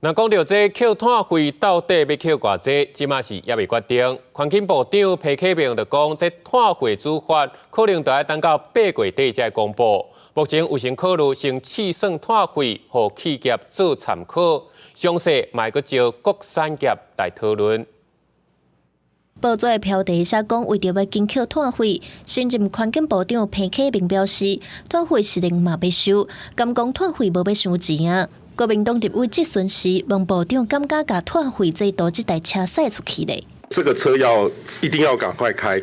那讲到这扣碳费到底要扣偌济，即马是也未决定。环境部长裴启明就讲，这碳费处罚可能就要等到8月底才公布。目前有先考虑先试算碳费，予企业做参考，详细嘛阁招各产业来讨论。报纸的标题写讲，为着要减扣碳费，新任环境部长裴启明表示，碳费是零嘛要收，敢讲碳费无要收钱啊。国民党立委质询时，问部长感觉甲碳费制度这台车驶出去咧？这个车一定要赶快开，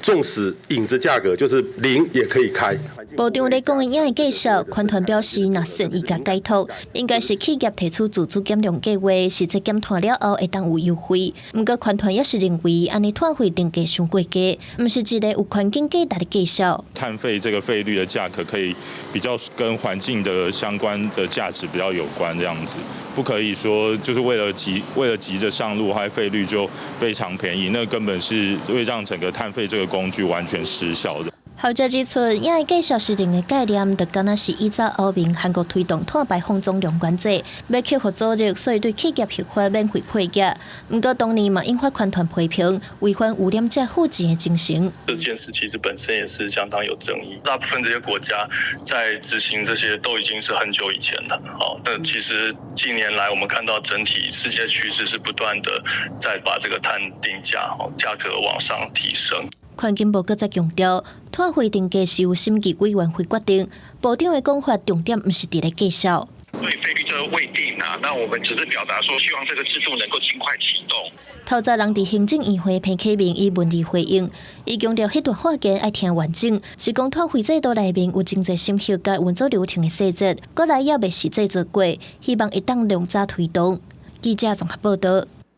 纵使影子价格就是0也可以开。部长咧讲影的介绍，款团表示，若善意甲解脱，应该是企业提出自主减量计划，实际检讨了后会当有优惠。不过款团也是认为，安尼碳费定价伤过低，唔是一个有环境价值的介绍。碳费这个费率的价格可以比较跟环境的相关的价值比较有关，这样子不可以说就是为了急着上路，它费率就非常便宜，那根本是会让整个碳费这个工具完全失效的。后者指出，影的介绍是零的概念，就敢若是依照欧盟、韩国推动碳排放总量管制，要扣互组织，所以对企业核发免费配额。不过当年嘛引发款团批评，违反污染者负责的精神。这件事其实本身也是相当有争议，大部分这些国家在执行这些都已经是很久以前了。那其实近年来我们看到整体世界趋势是不断的在把这个碳定价价格往上提升。环境部搁再强调，碳费定价是由审计委员会决定。部长的讲法重点不是伫咧介绍。对费率这未定啊，那我们只是表达说，希望这个制度能够尽快启动。透早人伫行政院会裴启明以文字回应，伊强调迄段话件爱听完整，是讲碳费制度内面有真侪审核甲运作流程的细节，过来也未实际做过，希望一旦量早推动。记者综合报道。